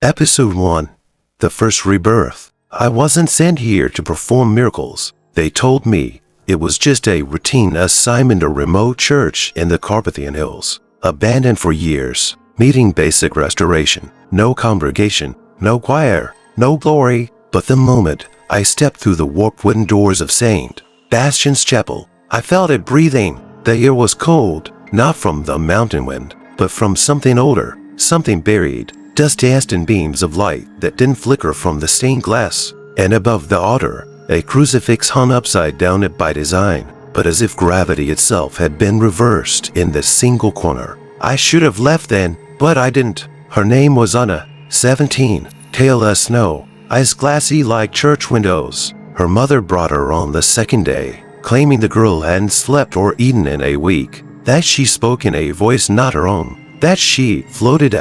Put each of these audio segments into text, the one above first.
Episode 1. The First Rebirth. I wasn't sent here to perform miracles. They told me it was just a routine assignment, a remote church in the Carpathian Hills, abandoned for years, meeting basic restoration, no congregation, no choir, no glory. But the moment I stepped through the warped wooden doors of St. Bastian's Chapel, I felt it breathing. The air was cold, not from the mountain wind, but from something older, something buried, dust-danced in beams of light that didn't flicker from the stained glass. And above the altar, a crucifix hung upside down by design, but as if gravity itself had been reversed in this single corner. I should have left then, but I didn't. Her name was Anna, 17, pale as snow, eyes glassy like church windows. Her mother brought her on the second day, claiming the girl hadn't slept or eaten in a week, that she spoke in a voice not her own, that she floated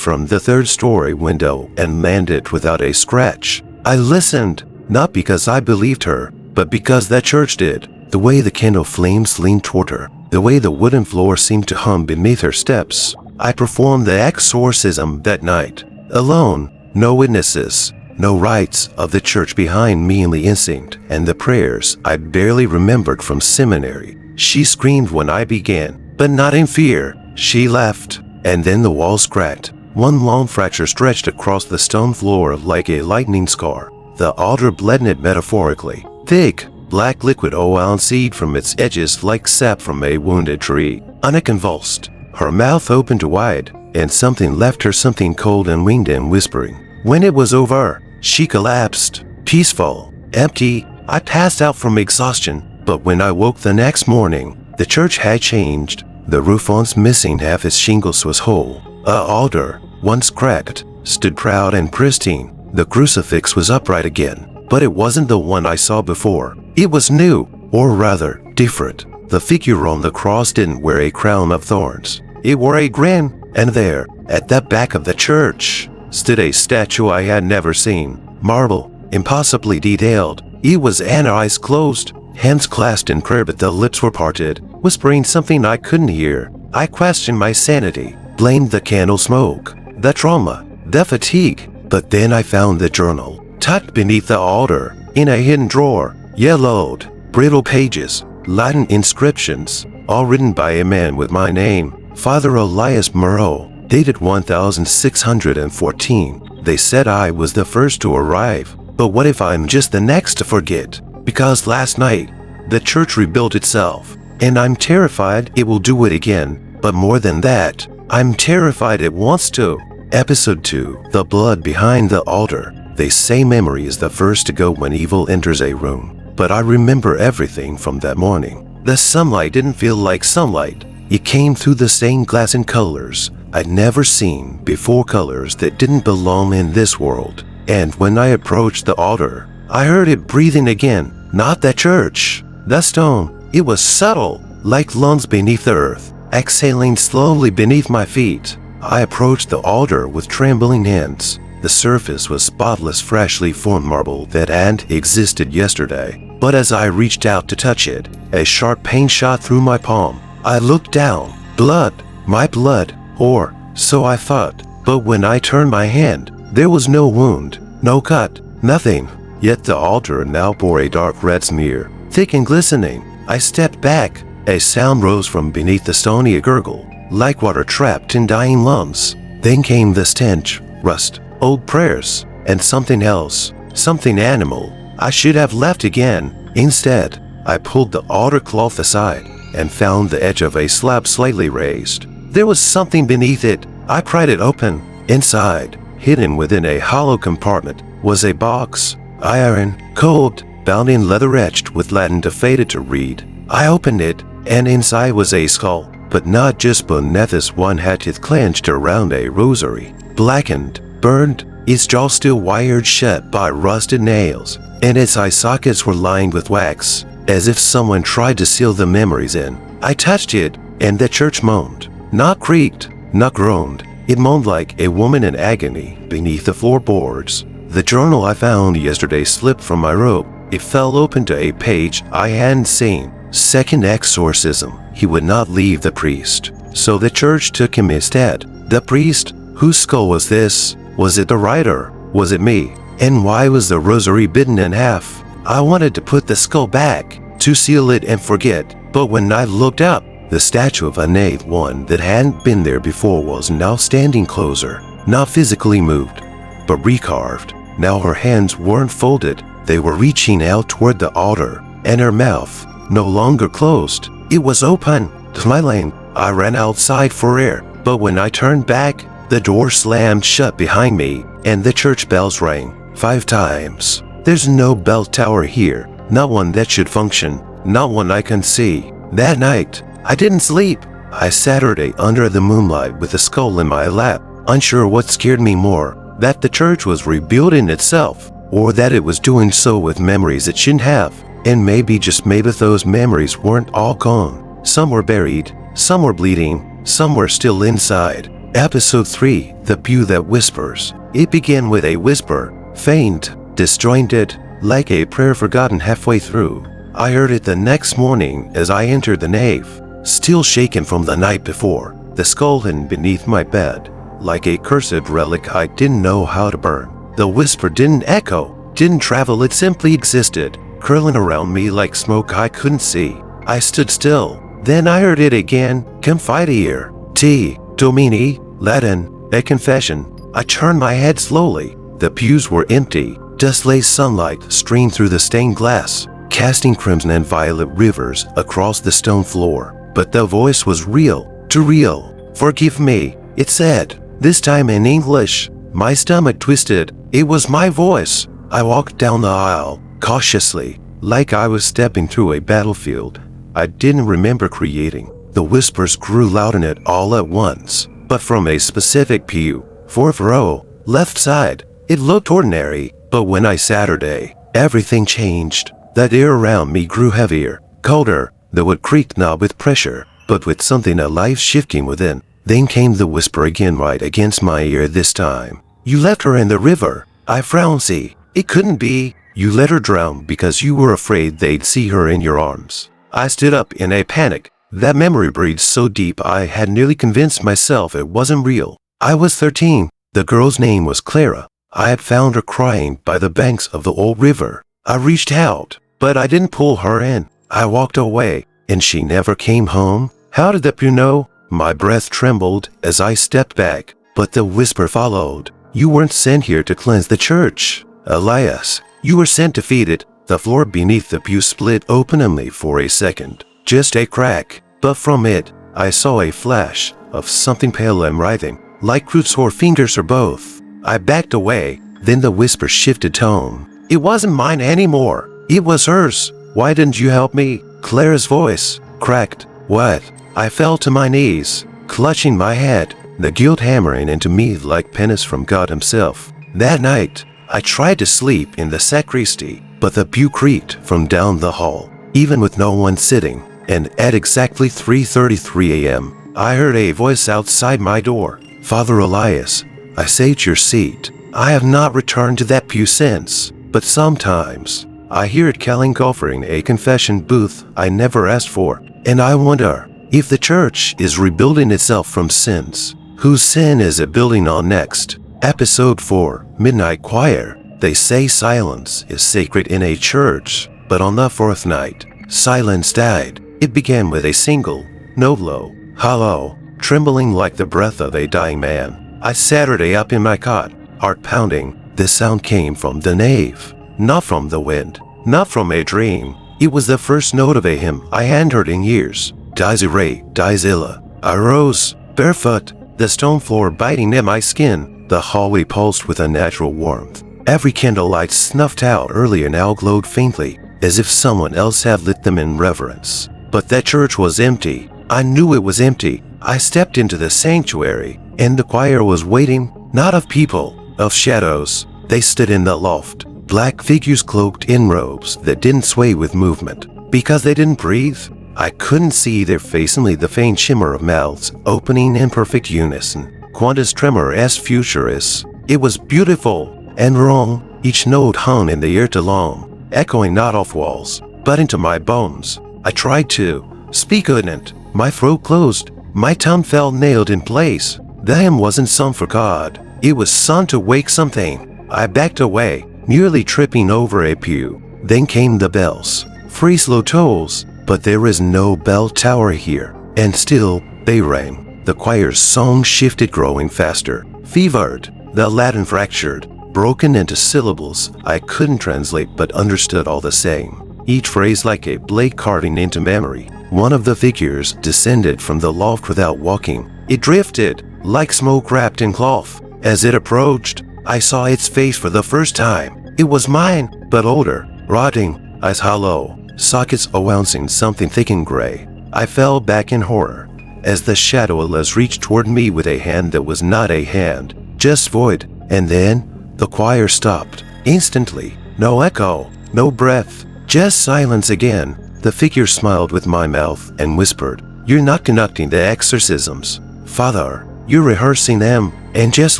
from the third-story window and landed without a scratch. I listened, not because I believed her, but because that church did. The way the candle flames leaned toward her, the way the wooden floor seemed to hum beneath her steps. I performed the exorcism that night, alone, no witnesses, no rites of the church behind me in the instinct and the prayers I barely remembered from seminary. She screamed when I began, but not in fear. She laughed. And then the walls cracked. One long fracture stretched across the stone floor like a lightning scar. The altar bled it metaphorically. Thick, black liquid oozed from its edges like sap from a wounded tree. Anna convulsed. Her mouth opened wide, and something left her, something cold and winged and whispering. When it was over, she collapsed. Peaceful, empty. I passed out from exhaustion, but when I woke the next morning, the church had changed. The roof, once missing half its shingles, was whole. The altar, once cracked, stood proud and pristine. The crucifix was upright again, but it wasn't the one I saw before. It was new, or rather, different. The figure on the cross didn't wear a crown of thorns. It wore a grin, and there, at the back of the church, stood a statue I had never seen. Marble, impossibly detailed. It was Anna, eyes closed, hands clasped in prayer, but the lips were parted, whispering something I couldn't hear. I questioned my sanity, blamed the candle smoke, the trauma, the fatigue. But then I found the journal, tucked beneath the altar, in a hidden drawer. Yellowed, brittle pages, Latin inscriptions, all written by a man with my name, Father Elias Moreau, dated 1614. They said I was the first to arrive, but what if I'm just the next to forget? Because last night, the church rebuilt itself, and I'm terrified it will do it again. But more than that, I'm terrified it wants to. Episode 2. The blood behind the altar. They say memory is the first to go when evil enters a room, but I remember everything from that morning. The sunlight didn't feel like sunlight. It came through the stained glass in colors I'd never seen before, colors that didn't belong in this world. And when I approached the altar, I heard it breathing again. Not the church, the stone. It was subtle, like lungs beneath the earth, exhaling slowly beneath my feet. I approached the altar with trembling hands. The surface was spotless, freshly formed marble that hadn't existed yesterday. But as I reached out to touch it, a sharp pain shot through my palm. I looked down. Blood, my blood, or so I thought. But when I turned my hand, there was no wound, no cut, nothing. Yet the altar now bore a dark red smear, thick and glistening. I stepped back. A sound rose from beneath the stony, a gurgle, like water trapped in dying lungs. Then came the stench, rust, old prayers, and something else, something animal. I should have left again. Instead, I pulled the altar cloth aside and found the edge of a slab slightly raised. There was something beneath it. I pried it open. Inside, hidden within a hollow compartment, was a box. Iron, cold, bound in leather, etched with Latin to faded to read. I opened it, and inside was a skull, but not just beneath this one had teeth clenched around a rosary. Blackened, burned, its jaw still wired shut by rusted nails, and its eye sockets were lined with wax, as if someone tried to seal the memories in. I touched it, and the church moaned. Not creaked, not groaned. It moaned like a woman in agony beneath the floorboards. The journal I found yesterday slipped from my robe. It fell open to a page I hadn't seen. Second exorcism. He would not leave the priest, so the church took him instead. The priest, Whose skull was this? Was it the writer? Was it me? And why was the rosary bitten in half? I wanted to put the skull back, to seal it and forget, but when I looked up, the statue of a knave, one that hadn't been there before, was now standing closer, not physically moved, but recarved. Now her hands weren't folded, they were reaching out toward the altar, and her mouth, no longer closed, it was open, smiling. I ran outside for air, but when I turned back, the door slammed shut behind me, and the church bells rang 5 times. There's no bell tower here, not one that should function, not one I can see. That night, I didn't sleep. I sat under the moonlight with the skull in my lap, unsure what scared me more, that the church was rebuilding itself, or that it was doing so with memories it shouldn't have. And maybe, just maybe, those memories weren't all gone. Some were buried, some were bleeding, some were still inside. Episode 3, The Pew That Whispers. It began with a whisper, faint, disjointed, like a prayer forgotten halfway through. I heard it the next morning as I entered the nave, still shaken from the night before. The skull hidden beneath my bed, like a cursed relic I didn't know how to burn. The whisper didn't echo, didn't travel, it simply existed, curling around me like smoke I couldn't see. I stood still. Then I heard it again, confiteor, T, Domini, Latin, a confession. I turned my head slowly. The pews were empty. Dust-lace sunlight streamed through the stained glass, casting crimson and violet rivers across the stone floor. But the voice was real, too real. Forgive me, it said, this time in English. My stomach twisted. It was my voice. I walked down the aisle, cautiously, like I was stepping through a battlefield I didn't remember creating. The whispers grew loud in it all at once, but from a specific pew, 4th row, left side. It looked ordinary, but when I Saturday, everything changed. That air around me grew heavier, colder, though it creaked not with pressure, but with something alive shifting within. Then came the whisper again, right against my ear this time. You left her in the river. I frowned. See, it couldn't be. You let her drown because you were afraid they'd see her in your arms. I stood up in a panic. That memory breathed so deep I had nearly convinced myself it wasn't real. I was 13. The girl's name was Clara. I had found her crying by the banks of the old river. I reached out, but I didn't pull her in. I walked away, and she never came home. How did the pew know? My breath trembled as I stepped back, but the whisper followed. You weren't sent here to cleanse the church, Elias. You were sent to feed it. The floor beneath the pew split open on me for a second. Just a crack, but from it, I saw a flash of something pale and writhing, like roots or fingers or both. I backed away, then the whisper shifted tone. It wasn't mine anymore. It was hers. Why didn't you help me? Clara's voice cracked. What? I fell to my knees, clutching my head, the guilt hammering into me like penance from God himself. That night, I tried to sleep in the sacristy, but the pew creaked from down the hall, even with no one sitting. And at exactly 3:33 a.m., I heard a voice outside my door. Father Elias, I saved your seat. I have not returned to that pew since, but sometimes I hear it calling, offering a confession booth I never asked for. And I wonder, if the church is rebuilding itself from sins, whose sin is it building on next? Episode 4, Midnight Choir. They say silence is sacred in a church, but on the 4th night, silence died. It began with a single, low, hollow, trembling like the breath of a dying man. I sat up in my cot, heart pounding. The sound came from the nave, not from the wind, not from a dream. It was the first note of a hymn I hadn't heard in years. Dies Irae, dies Illa. I rose, barefoot, the stone floor biting at my skin. The hallway pulsed with unnatural warmth. Every candlelight snuffed out earlier now glowed faintly, as if someone else had lit them in reverence. But that church was empty. I knew it was empty. I stepped into the sanctuary, and the choir was waiting, not of people, of shadows. They stood in the loft, black figures cloaked in robes that didn't sway with movement. Because they didn't breathe, I couldn't see their face, only the faint shimmer of mouths opening in perfect unison. Quantus tremor as futurist. It was beautiful and wrong. Each note hung in the air too long, echoing not off walls, but into my bones. I tried to speak, couldn't. My throat closed. My tongue felt nailed in place. The hymn wasn't sung for God. It was sung to wake something. I backed away, nearly tripping over a pew. Then came the bells. 3 slow tolls, but there is no bell tower here. And still, they rang. The choir's song shifted, growing faster, fevered. The Latin fractured, broken into syllables I couldn't translate but understood all the same. Each phrase like a blade carving into memory. One of the figures descended from the loft without walking. It drifted, like smoke wrapped in cloth. As it approached, I saw its face for the first time. It was mine, but older, rotting, eyes hollow, sockets announcing something thick and gray. I fell back in horror as the shadowless reached toward me with a hand that was not a hand, just void. And then the choir stopped. Instantly. No echo, no breath, just silence again. The figure smiled with my mouth and whispered, "You're not conducting the exorcisms, Father. You're rehearsing them." And just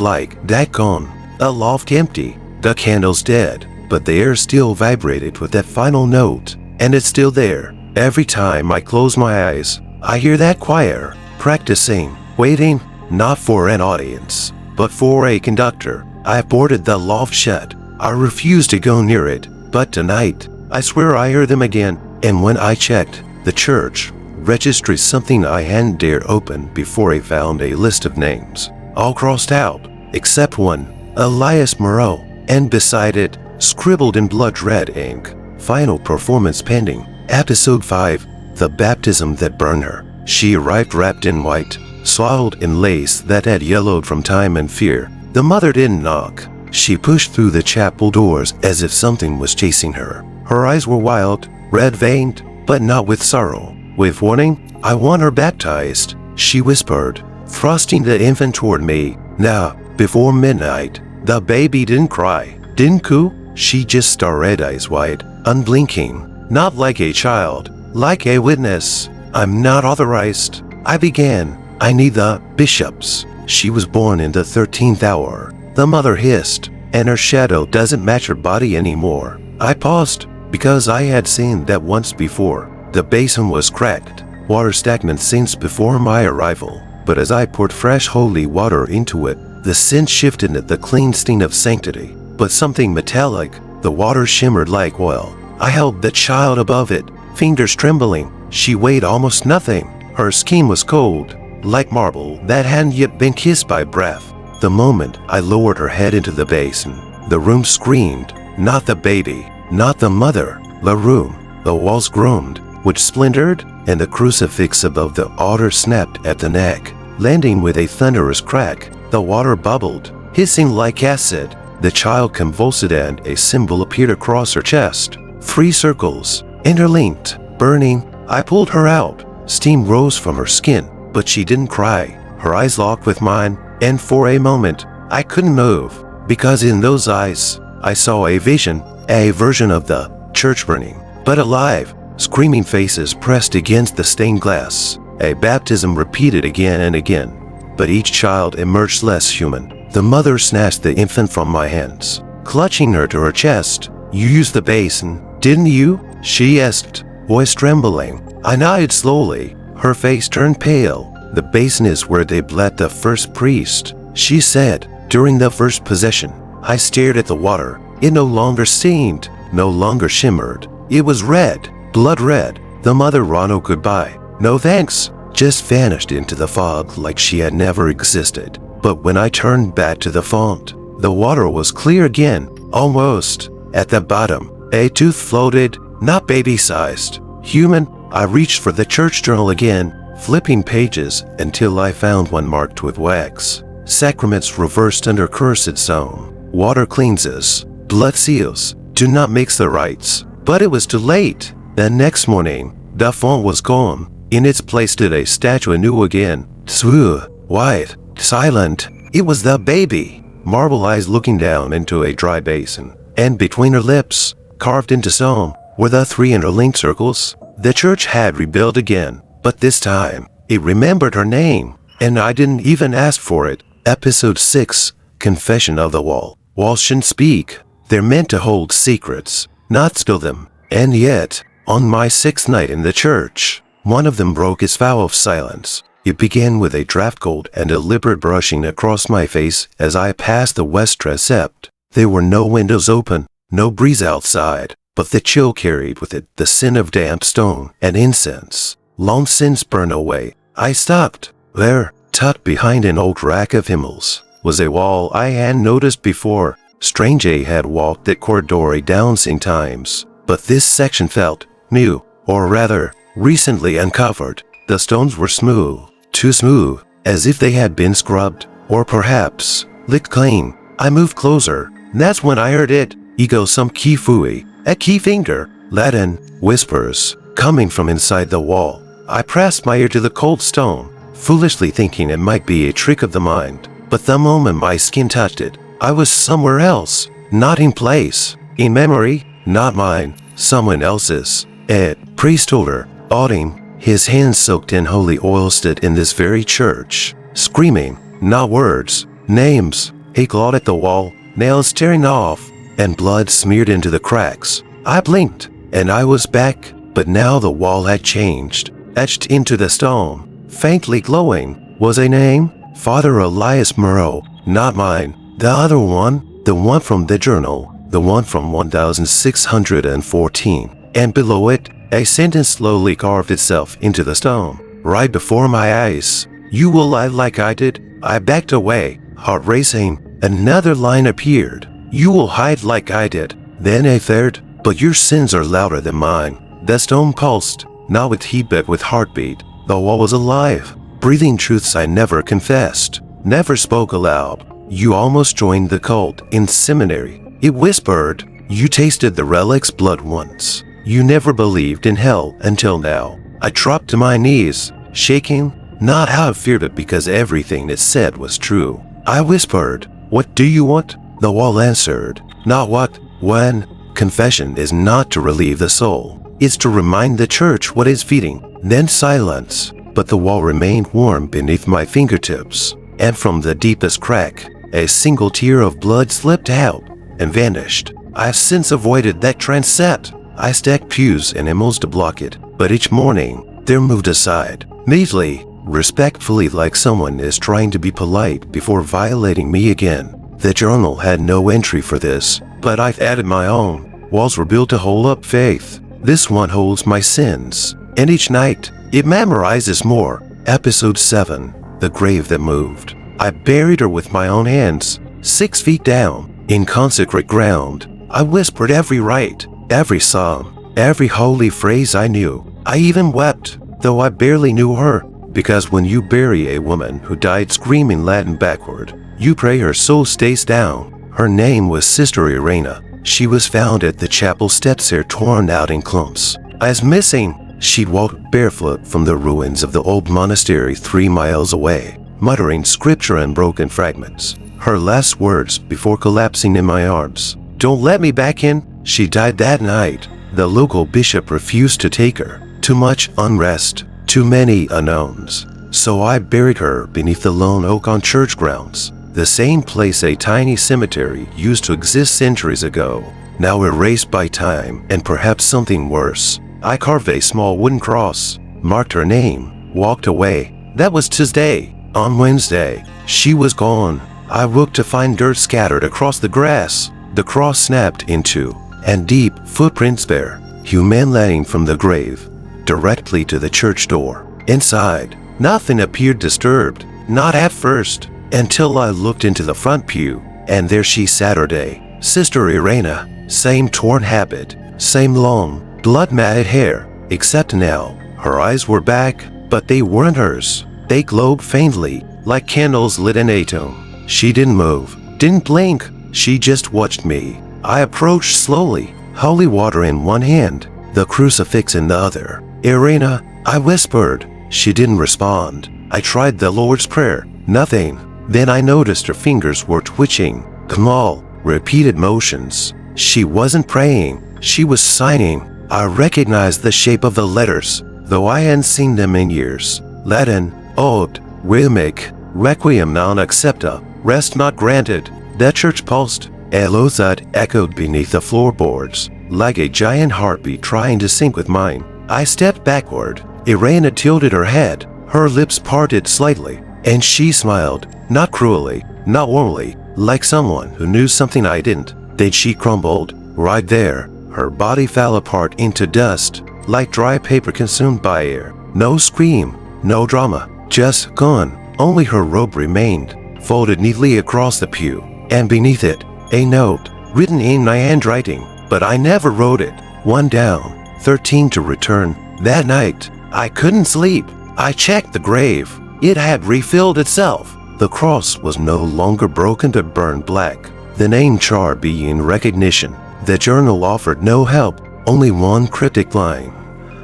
like that, gone. The loft empty, the candles dead, but the air still vibrated with that final note. And it's still there. Every time I close my eyes, I hear that choir, practicing, waiting, not for an audience, but for a conductor. I boarded the loft shut. I refused to go near it, but tonight, I swear I heard them again. And when I checked the church registry, something I hadn't dared open before, I found a list of names, all crossed out, except one, Elias Moreau, and beside it, scribbled in blood red ink, "Final performance pending. Episode 5, the baptism that burned her." She arrived wrapped in white, swaddled in lace that had yellowed from time and fear. The mother didn't knock. She pushed through the chapel doors as if something was chasing her. Her eyes were wild, red-veined, but not with sorrow. With warning, "I want her baptized," she whispered, thrusting the infant toward me. Now, before midnight, the baby didn't cry, didn't coo. She just stared, eyes wide, unblinking, not like a child, like a witness. "I'm not authorized," I began. "I need the bishops." "She was born in the 13th hour," the mother hissed, "and her shadow doesn't match her body anymore." I paused, because I had seen that once before. The basin was cracked, water stagnant since before my arrival. But as I poured fresh holy water into it, the scent shifted into the clean stain of sanctity. But something metallic, the water shimmered like oil. I held the child above it, fingers trembling. She weighed almost nothing. Her skin was cold, like marble that hadn't yet been kissed by breath. The moment I lowered her head into the basin, the room screamed. Not the baby, not the mother, the room. The walls groaned, which splintered, and the crucifix above the altar snapped at the neck, landing with a thunderous crack. The water bubbled, hissing like acid. The child convulsed and a symbol appeared across her chest. 3 circles, interlinked, burning. I pulled her out. Steam rose from her skin, but she didn't cry. Her eyes locked with mine, and for a moment, I couldn't move, because in those eyes, I saw a vision, a version of the church burning, but alive, screaming faces pressed against the stained glass. A baptism repeated again and again, but each child emerged less human. The mother snatched the infant from my hands, clutching her to her chest. "You used the basin, didn't you?" she asked, voice trembling. I nodded slowly. Her face turned pale. "The basin is where they bled the first priest," she said. "During the first possession." I stared at the water. It no longer steamed, no longer shimmered. It was red, blood red. The mother ran goodbye. "No thanks," just vanished into the fog like she had never existed. But when I turned back to the font, the water was clear again, almost. At the bottom, a tooth floated, not baby-sized, human. I reached for the church journal again, flipping pages until I found one marked with wax. Sacraments reversed under cursed zone. Water cleanses, blood seals, do not mix the rites. But it was too late. The next morning, the font was gone. In its place stood a statue anew again, smooth, white, silent. It was the baby, marble eyes looking down into a dry basin. And between her lips, carved into stone, were the 3 interlinked circles. The church had rebuilt again, but this time, it remembered her name, and I didn't even ask for it. Episode 6, Confession of the Wall. Walls shouldn't speak. They're meant to hold secrets, not spill them. And yet, on my 6th night in the church, one of them broke its vow of silence. It began with a draught cold and deliberate brushing across my face as I passed the west transept. There were no windows open, no breeze outside, but the chill carried with it the scent of damp stone and incense, long since burned away. I stopped. There, tucked behind an old rack of hymnals, was a wall I hadn't noticed before. Strange, I had walked that corridor a dozen times, but this section felt new, or rather, recently uncovered. The stones were smooth, too smooth, as if they had been scrubbed, or perhaps licked clean. I moved closer. That's when I heard it. Ego some key fui, a key finger, Latin, whispers, coming from inside the wall. I pressed my ear to the cold stone, foolishly thinking it might be a trick of the mind. But the moment my skin touched it, I was somewhere else, not in place, in memory, not mine, someone else's. A priest told her, awing, his hands soaked in holy oil, stood in this very church, screaming, not words, names. He clawed at the wall, nails tearing off, and blood smeared into the cracks. I blinked, and I was back, but now the wall had changed. Etched into the stone, faintly glowing, was a name, Father Elias Moreau, not mine. The other one, the one from the journal, the one from 1614. And below it, a sentence slowly carved itself into the stone, right before my eyes. You will lie like I did. I backed away, heart racing. Another line appeared. You will hide like I did. Then a third, but your sins are louder than mine. The stone pulsed, not with heat but with heartbeat. The wall was alive, breathing truths I never confessed, never spoke aloud. You almost joined the cult in seminary. It whispered, you tasted the relic's blood once. You never believed in hell until now. I dropped to my knees, shaking, not out of fear but because everything it said was true. I whispered, what do you want? The wall answered, not what, when. Confession is not to relieve the soul. It's to remind the church what is feeding. Then silence, but the wall remained warm beneath my fingertips, and from the deepest crack, a single tear of blood slipped out and vanished. I've since avoided that transept. I stacked pews and hymnals to block it, but each morning, they're moved aside, neatly, respectfully, like someone is trying to be polite before violating me again. The journal had no entry for this, but I've added my own. Walls were built to hold up faith. This one holds my sins, and each night, it memorizes more. Episode 7, The Grave That Moved. I buried her with my own hands, 6 feet down, in consecrate ground. I whispered every rite, every psalm, every holy phrase I knew. I even wept, though I barely knew her, because when you bury a woman who died screaming Latin backward, you pray her soul stays down. Her name was Sister Irena. She was found at the chapel steps, hair torn out in clumps. As missing, she'd walked barefoot from the ruins of the old monastery 3 miles away, muttering scripture and broken fragments. Her last words before collapsing in my arms, "Don't let me back in." She died that night. The local bishop refused to take her. Too much unrest, too many unknowns. So I buried her beneath the lone oak on church grounds, the same place a tiny cemetery used to exist centuries ago, now erased by time and perhaps something worse. I carved a small wooden cross, marked her name, walked away. That was Tuesday. On Wednesday, she was gone. I looked to find dirt scattered across the grass. The cross snapped in two, and deep footprints bear human leading from the grave directly to the church door. Inside, nothing appeared disturbed, not at first, until I looked into the front pew, and there she Saturday, Sister Irena, same torn habit, same long, blood-matted hair, except now, her eyes were back, but they weren't hers. They glowed faintly, like candles lit in a tomb. She didn't move, didn't blink, she just watched me. I approached slowly, holy water in one hand, the crucifix in the other. "Irena," I whispered. She didn't respond. I tried the Lord's Prayer, nothing. Then I noticed her fingers were twitching, small, repeated motions. She wasn't praying, she was signing. I recognized the shape of the letters, though I hadn't seen them in years. Latin, Ode, rhythmic, Requiem non accepta, rest not granted. The church pulsed. A thud echoed beneath the floorboards, like a giant heartbeat trying to sync with mine. I stepped backward. Irena tilted her head, Her lips parted slightly, and she smiled, not cruelly, not warmly, like someone who knew something I didn't. Then she crumbled, right there. Her body fell apart into dust, like dry paper consumed by air. No scream, no drama, just gone. Only her robe remained, folded neatly across the pew, and beneath it, a note, written in my handwriting, but I never wrote it. 1 down, 13 to return. That night, I couldn't sleep. I checked the grave. It had refilled itself. The cross was no longer broken but burned black, the name charred beyond recognition. The journal offered no help, only one cryptic line,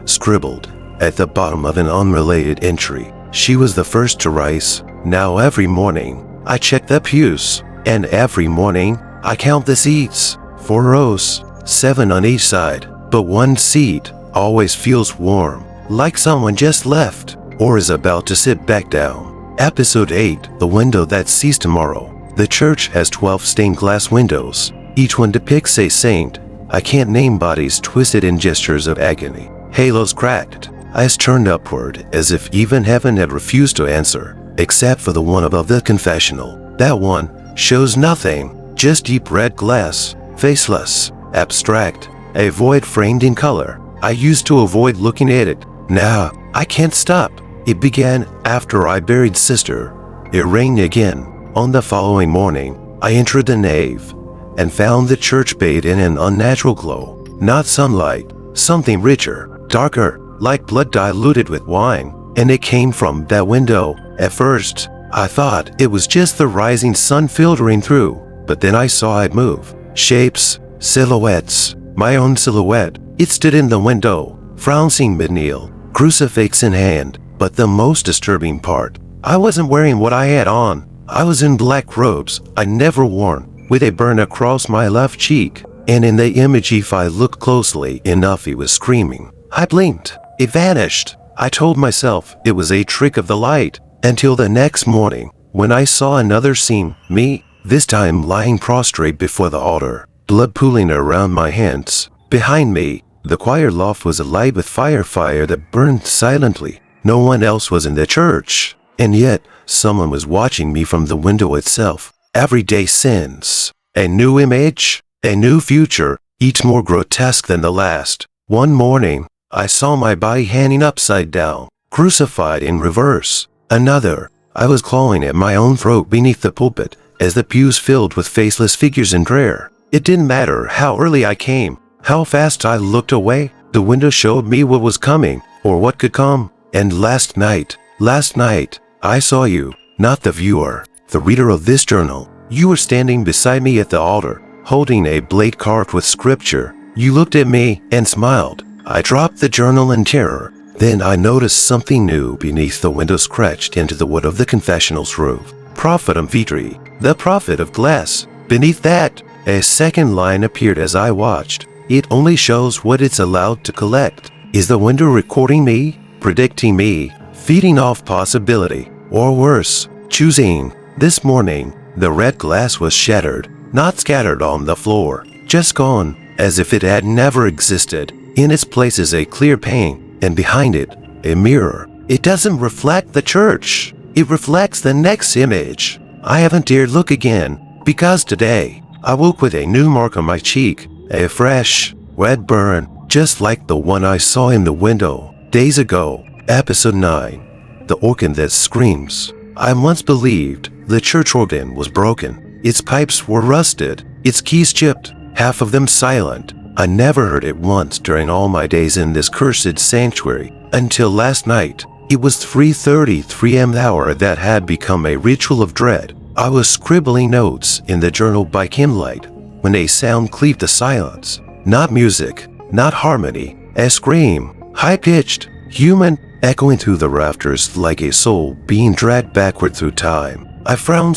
scribbled at the bottom of an unrelated entry. She was the first to rise. Now every morning, I check the pews, and every morning, I count the seats. 4 rows, 7 on each side, but one seat always feels warm, like someone just left, or is about to sit back down. Episode 8, The Window That Sees Tomorrow. The church has 12 stained glass windows. Each one depicts a saint. I can't name bodies twisted in gestures of agony. Halos cracked, eyes turned upward as if even heaven had refused to answer, except for the one above the confessional. That one shows nothing, just deep red glass, faceless, abstract, a void framed in color. I used to avoid looking at it. Now, I can't stop. It began after I buried Sister. It rained again. On the following morning, I entered the nave and found the church bathed in an unnatural glow. Not sunlight, something richer, darker, like blood diluted with wine, and it came from that window. At first, I thought it was just the rising sun filtering through, but then I saw it move. Shapes, silhouettes, my own silhouette. It stood in the window, flouncing mid-kneel, crucifix in hand. But the most disturbing part, I wasn't wearing what I had on. I was in black robes I'd never worn, with a burn across my left cheek, and in the image if I looked closely enough he was screaming. I blinked. It vanished. I told myself it was a trick of the light, until the next morning, when I saw another scene, me, this time lying prostrate before the altar, blood pooling around my hands. Behind me, the choir loft was alight with fire that burned silently. No one else was in the church, and yet someone was watching me from the window itself. Everyday sins, a new image, a new future, each more grotesque than the last. One morning, I saw my body hanging upside down, crucified in reverse. Another, I was clawing at my own throat beneath the pulpit as the pews filled with faceless figures in prayer. It didn't matter how early I came, how fast I looked away. The window showed me what was coming, or what could come. And last night, I saw you, not the viewer, the reader of this journal. You were standing beside me at the altar, holding a blade carved with scripture. You looked at me and smiled. I dropped the journal in terror. Then I noticed something new beneath the window scratched into the wood of the confessional's roof. Prophetum vitri, the prophet of glass. Beneath that, a second line appeared as I watched. It only shows what it's allowed to collect. Is the window recording me? Predicting me, feeding off possibility, or worse, choosing. This morning, the red glass was shattered, not scattered on the floor, just gone, as if it had never existed. In its place is a clear pane, and behind it, a mirror. It doesn't reflect the church. It reflects the next image. I haven't dared look again, because today, I woke with a new mark on my cheek, a fresh, red burn, just like the one I saw in the window days ago. Episode 9, The Organ That Screams. I once believed the church organ was broken. Its pipes were rusted, its keys chipped, half of them silent. I never heard it once during all my days in this cursed sanctuary, until last night. It was 3:33 am, the hour that had become a ritual of dread. I was scribbling notes in the journal by candlelight when a sound cleaved the silence. Not music, not harmony, a scream. High-pitched, human, echoing through the rafters like a soul being dragged backward through time. I frowned.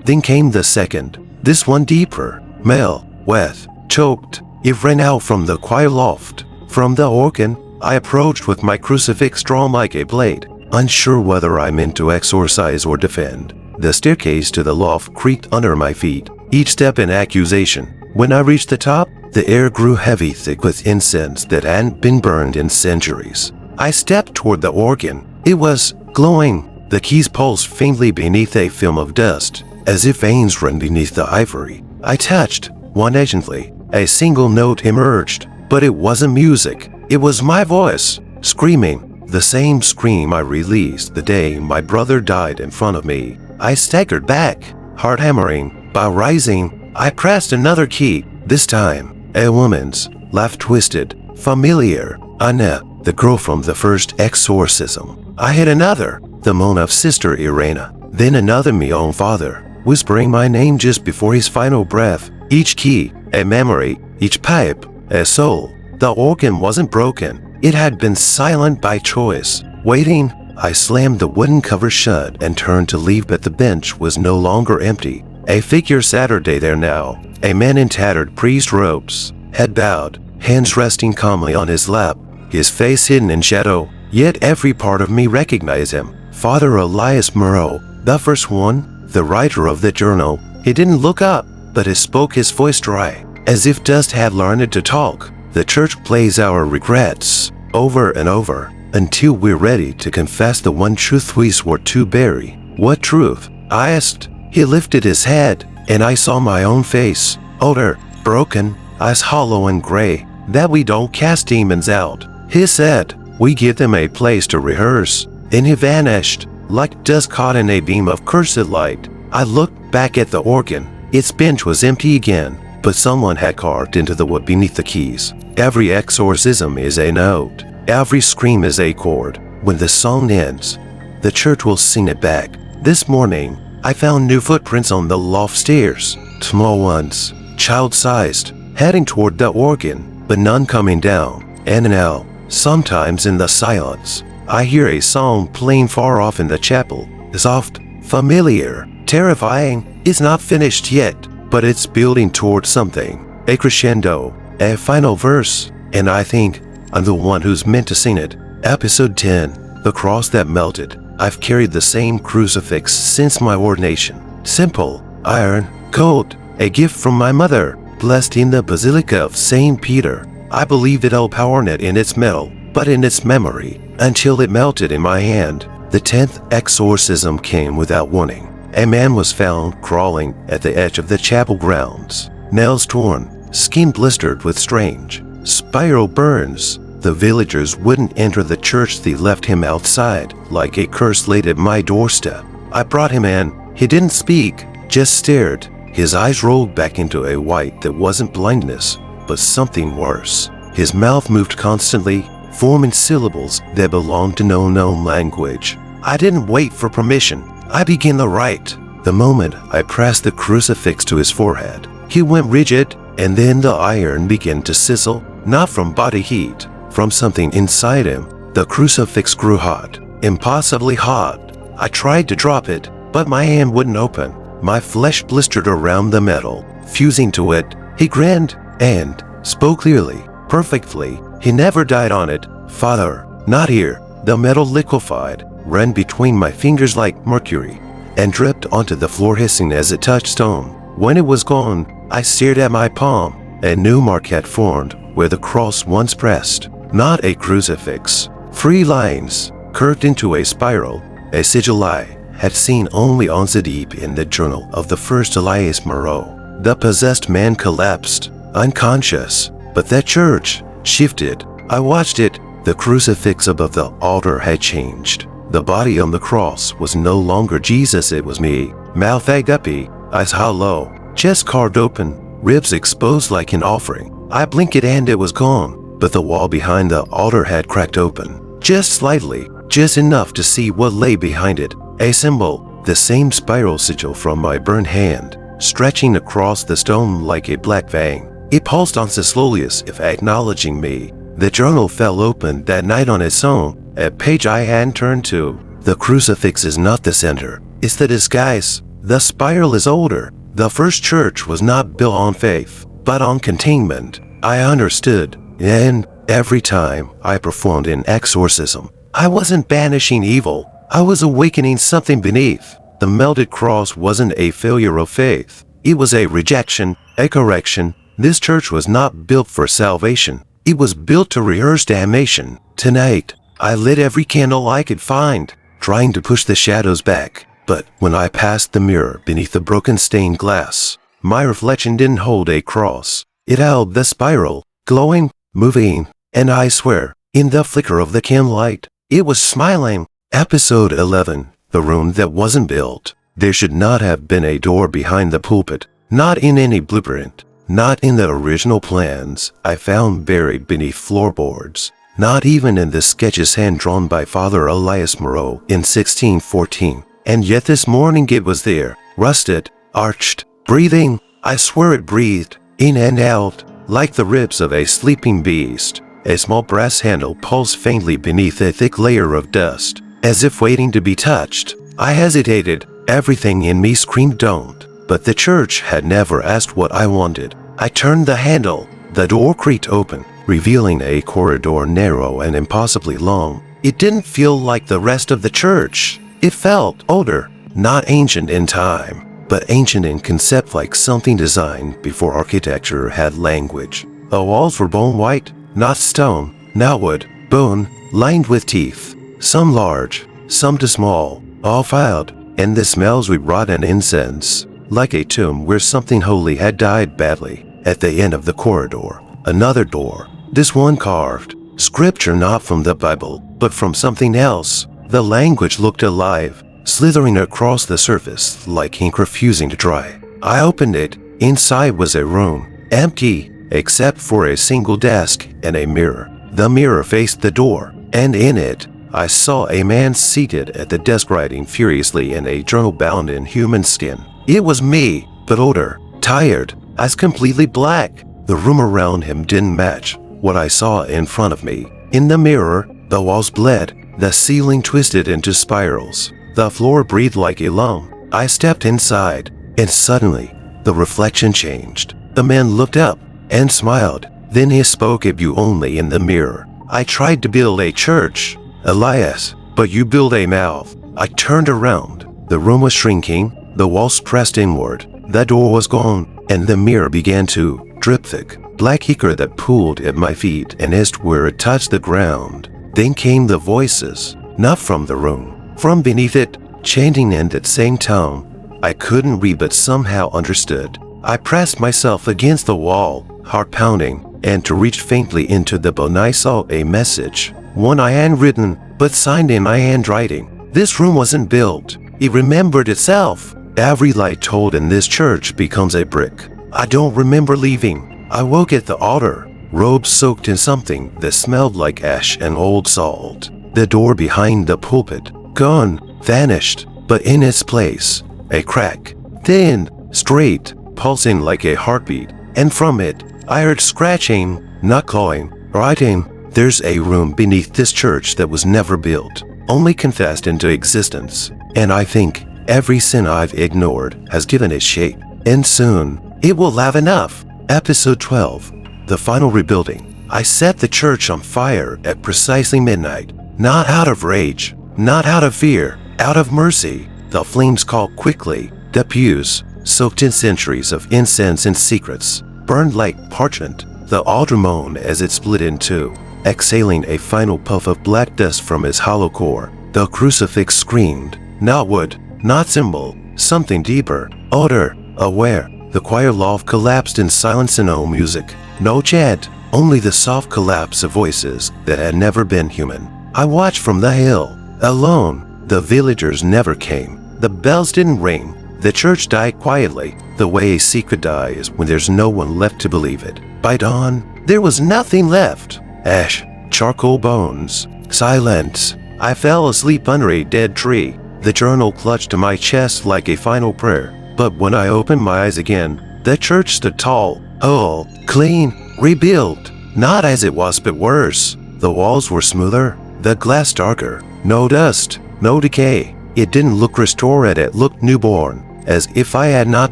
Then came the second, this one deeper, male, wet, choked. It ran out from the choir loft. From the organ, I approached with my crucifix drawn like a blade, unsure whether I meant to exorcise or defend. The staircase to the loft creaked under my feet, each step an accusation. When I reached the top, the air grew heavy, thick with incense that hadn't been burned in centuries. I stepped toward the organ. It was glowing. The keys pulsed faintly beneath a film of dust, as if veins ran beneath the ivory. I touched one gently. A single note emerged, but it wasn't music. It was my voice, screaming, the same scream I released the day my brother died in front of me. I staggered back, heart hammering. By rising, I pressed another key. This time, a woman's, laugh twisted, familiar. Anna, the girl from the first exorcism. I hit another, the moan of Sister Irena. Then another, my own father, whispering my name just before his final breath. Each key, a memory, each pipe, a soul. The organ wasn't broken. It had been silent by choice. Waiting, I slammed the wooden cover shut and turned to leave, but the bench was no longer empty. A figure sat there now, a man in tattered priest robes, head bowed, hands resting calmly on his lap, his face hidden in shadow. Yet every part of me recognized him. Father Elias Moreau, the first one, the writer of the journal. He didn't look up, but he spoke, his voice dry, as if dust had learned to talk. The church plays our regrets over and over until we're ready to confess the one truth we swore to bury. What truth? I asked. He lifted his head, and I saw my own face, older, broken, eyes hollow and gray. That we don't cast demons out, he said. We give them a place to rehearse. Then he vanished, like dust caught in a beam of cursed light. I looked back at the organ. Its bench was empty again, but someone had carved into the wood beneath the keys. Every exorcism is a note. Every scream is a chord. When the song ends, the church will sing it back. This morning, I found new footprints on the loft stairs. Small ones, child-sized, heading toward the organ, but none coming down. And now, sometimes in the silence, I hear a song playing far off in the chapel. Soft, familiar, terrifying. It's not finished yet, but it's building toward something. A crescendo, a final verse, and I think I'm the one who's meant to sing it. Episode 10, The Cross That Melted. I've carried the same crucifix since my ordination. Simple, iron, cold, a gift from my mother, blessed in the Basilica of St. Peter. I believed it all power not in its metal, but in its memory, until it melted in my hand. The 10th exorcism came without warning. A man was found crawling at the edge of the chapel grounds, nails torn, skin blistered with strange, spiral burns. The villagers wouldn't enter the church. They left him outside, like a curse laid at my doorstep. I brought him in. He didn't speak, just stared. His eyes rolled back into a white that wasn't blindness, but something worse. His mouth moved constantly, forming syllables that belonged to no known language. I didn't wait for permission. I began to write. The moment I pressed the crucifix to his forehead, he went rigid, and then the iron began to sizzle, not from body heat, from something inside him. The crucifix grew hot, impossibly hot. I tried to drop it, but my hand wouldn't open. My flesh blistered around the metal, fusing to it. He grinned and spoke clearly, perfectly. He never died on it. Father, not here. The metal liquefied, ran between my fingers like mercury, and dripped onto the floor hissing as it touched stone. When it was gone, I stared at my palm. A new mark had formed where the cross once pressed. Not a crucifix. 3 lines, curved into a spiral, a sigil I had seen only on the deep in the journal of the first Elias Moreau. The possessed man collapsed, unconscious, but that church shifted. I watched it. The crucifix above the altar had changed. The body on the cross was no longer Jesus, it was me. Mouth agape, eyes hollow, chest carved open, ribs exposed like an offering. I blinked and it was gone, but the wall behind the altar had cracked open. Just slightly, just enough to see what lay behind it. A symbol, the same spiral sigil from my burned hand, stretching across the stone like a black vein. It pulsed on slowly as if acknowledging me. The journal fell open that night on its own, a page I hadn't turned to. The crucifix is not the center, it's the disguise. The spiral is older. The first church was not built on faith, but on containment. I understood, and every time I performed an exorcism, I wasn't banishing evil, I was awakening something beneath. The melted cross wasn't a failure of faith, it was a rejection, a correction. This church was not built for salvation. It was built to rehearse damnation. Tonight, I lit every candle I could find. trying to push the shadows back. But when I passed the mirror beneath the broken stained glass, my reflection didn't hold a cross. It held the spiral, glowing, moving, and I swear, in the flicker of the candlelight, it was smiling. Episode 11. The room that wasn't built. There should not have been a door behind the pulpit, not in any blueprint, not in the original plans I found buried beneath floorboards, not even in the sketches hand-drawn by Father Elias Moreau in 1614. And yet this morning it was there, rusted, arched, breathing. I swear it breathed, in and out, like the ribs of a sleeping beast. A small brass handle pulsed faintly beneath a thick layer of dust, as if waiting to be touched. I hesitated. Everything in me screamed don't. But the church had never asked what I wanted. I turned the handle. The door creaked open, revealing a corridor narrow and impossibly long. It didn't feel like the rest of the church. It felt older, not ancient in time, but ancient in concept, like something designed before architecture had language. The walls were bone white, not stone, not wood, bone, lined with teeth, some large, some too small, all filed, and the smells with rotten incense, like a tomb where something holy had died badly. At the end of the corridor, another door, this one carved, scripture not from the Bible, but from something else. The language looked alive, slithering across the surface like ink refusing to dry. I opened it. Inside was a room, empty, except for a single desk and a mirror. The mirror faced the door, and in it, I saw a man seated at the desk writing furiously in a journal bound in human skin. It was me, but older, tired, eyes completely black. The room around him didn't match what I saw in front of me. In the mirror, the walls bled, the ceiling twisted into spirals, the floor breathed like a lung. I stepped inside, and suddenly, the reflection changed. The man looked up and smiled. Then he spoke at you only in the mirror. I tried to build a church, Elias, but you built a mouth. I turned around. The room was shrinking, the walls pressed inward, the door was gone, and the mirror began to drip thick, black ichor that pooled at my feet and hissed where it touched the ground. Then came the voices, not from the room, from beneath it, chanting in that same tone. I couldn't read but somehow understood. I pressed myself against the wall, heart pounding, and to reach faintly into the bone I saw a message, one I hadn't written, but signed in my handwriting. This room wasn't built. It remembered itself. Every light told in this church becomes a brick. I don't remember leaving. I woke at the altar, robes soaked in something that smelled like ash and old salt. The door behind the pulpit, gone, vanished, but in its place, a crack, thin, straight, pulsing like a heartbeat, and from it, I heard scratching, not clawing, writing. There's a room beneath this church that was never built, only confessed into existence, and I think every sin I've ignored has given it shape, and soon, it will have enough. Episode 12. The final rebuilding. I set the church on fire at precisely midnight, not out of rage, not out of fear, out of mercy. The flames caught quickly. The pews, soaked in centuries of incense and secrets, burned like parchment. The altar moaned as it split in two, exhaling a final puff of black dust from its hollow core. The crucifix screamed, not wood, not symbol, something deeper, older, aware. The choir loft collapsed in silence and no music, no chant, only the soft collapse of voices that had never been human. I watched from the hill, alone. The villagers never came. The bells didn't ring. The church died quietly, the way a secret dies when there's no one left to believe it. By dawn, there was nothing left. Ash, charcoal bones, silence. I fell asleep under a dead tree. The journal clutched to my chest like a final prayer. But when I opened my eyes again, the church stood tall, whole, clean, rebuilt. Not as it was, but worse. The walls were smoother, the glass darker. No dust, no decay. It didn't look restored, it looked newborn, as if I had not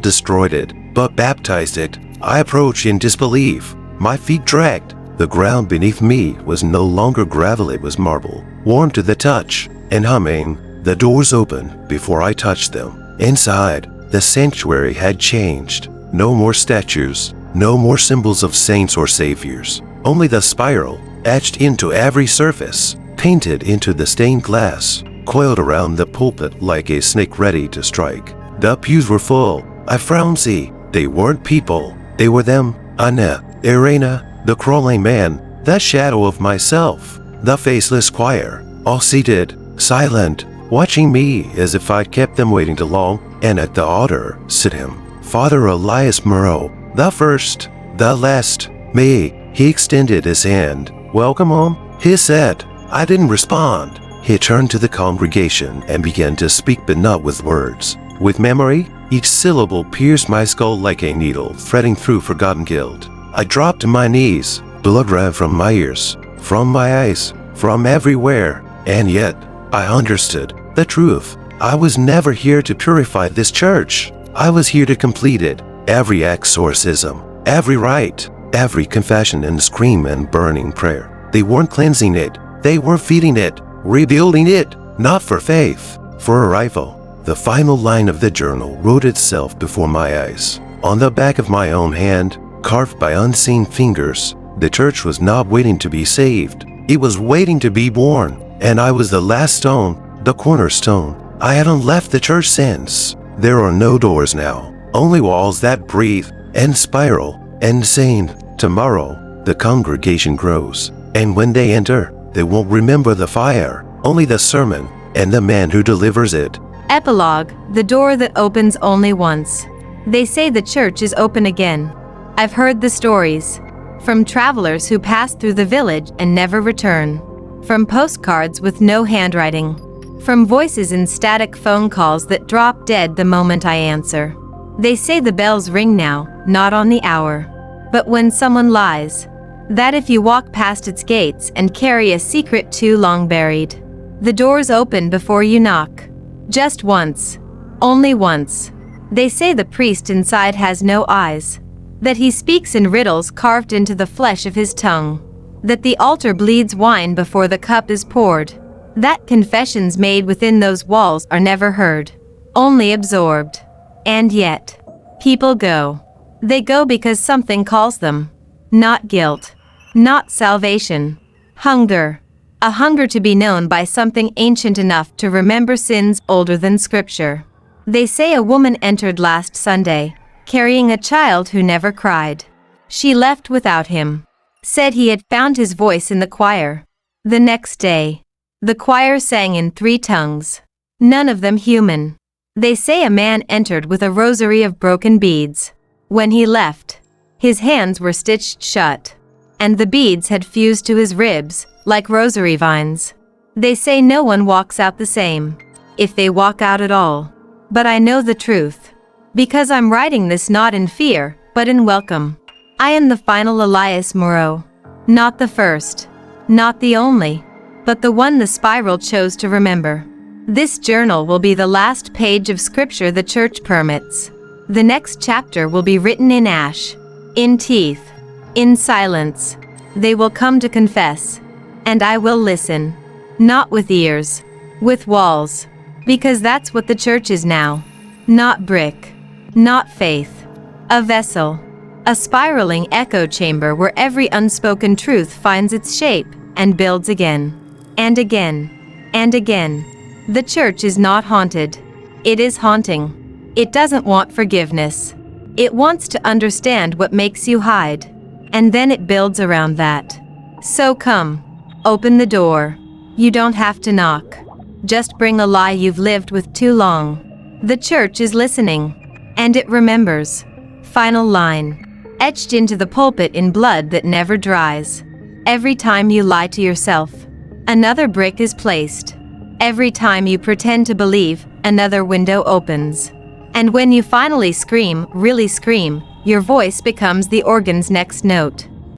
destroyed it, but baptized it. I approached in disbelief. My feet dragged. The ground beneath me was no longer gravel, it was marble, warm to the touch, and humming. The doors opened before I touched them. Inside, the sanctuary had changed. No more statues, no more symbols of saints or saviors. Only the spiral, etched into every surface, painted into the stained glass. coiled around the pulpit like a snake ready to strike. The pews were full. I frowned. See, they weren't people. They were them. Anna, Irena, the crawling man, the shadow of myself, the faceless choir, all seated, silent, watching me as if I'd kept them waiting too long. And at the altar sit him, Father Elias Moreau, the first, the last, me. He extended his hand. Welcome home, he said. I didn't respond. He turned to the congregation and began to speak, but not with words. With memory, each syllable pierced my skull like a needle threading through forgotten guilt. I dropped to my knees. Blood ran from my ears, from my eyes, from everywhere. And yet, I understood the truth. I was never here to purify this church. I was here to complete it. Every exorcism, every rite, every confession and scream and burning prayer. They weren't cleansing it. They were feeding it, rebuilding it, not for faith, for a rifle. The final line of the journal wrote itself before my eyes. On the back of my own hand, carved by unseen fingers, the church was not waiting to be saved. It was waiting to be born. And I was the last stone, the cornerstone. I hadn't left the church since. There are no doors now, only walls that breathe and spiral and sing. Tomorrow, the congregation grows. And when they enter, they won't remember the fire, only the sermon and the man who delivers it. Epilogue, the door that opens only once. They say the church is open again. I've heard the stories. From travelers who pass through the village and never return. From postcards with no handwriting. From voices in static phone calls that drop dead the moment I answer. They say the bells ring now, not on the hour, but when someone lies. That if you walk past its gates and carry a secret too long buried, the doors open before you knock. Just once. Only once. They say the priest inside has no eyes. That he speaks in riddles carved into the flesh of his tongue. That the altar bleeds wine before the cup is poured. That confessions made within those walls are never heard, only absorbed. And yet, people go. They go because something calls them. Not guilt. Not salvation. Hunger. A hunger to be known by something ancient enough to remember sins older than Scripture. They say a woman entered last Sunday, carrying a child who never cried. She left without him. Said he had found his voice in the choir. The next day, the choir sang in 3 tongues, none of them human. They say a man entered with a rosary of broken beads. When he left, his hands were stitched shut, and the beads had fused to his ribs, like rosary vines. They say no one walks out the same, if they walk out at all. But I know the truth, because I'm writing this not in fear, but in welcome. I am the final Elias Moreau. Not the first, not the only, but the one the spiral chose to remember. This journal will be the last page of scripture the church permits. The next chapter will be written in ash, in teeth, in silence. They will come to confess, and I will listen. Not with ears, with walls, because that's what the church is now. Not brick, not faith. A vessel, a spiraling echo chamber where every unspoken truth finds its shape and builds again. And again, and again. The church is not haunted. It is haunting. It doesn't want forgiveness. It wants to understand what makes you hide. And then it builds around that. So come, open the door. You don't have to knock. Just bring a lie you've lived with too long. The church is listening. And it remembers. Final line. Etched into the pulpit in blood that never dries. Every time you lie to yourself, another brick is placed. Every time you pretend to believe, another window opens. And when you finally scream, really scream, your voice becomes the organ's next note.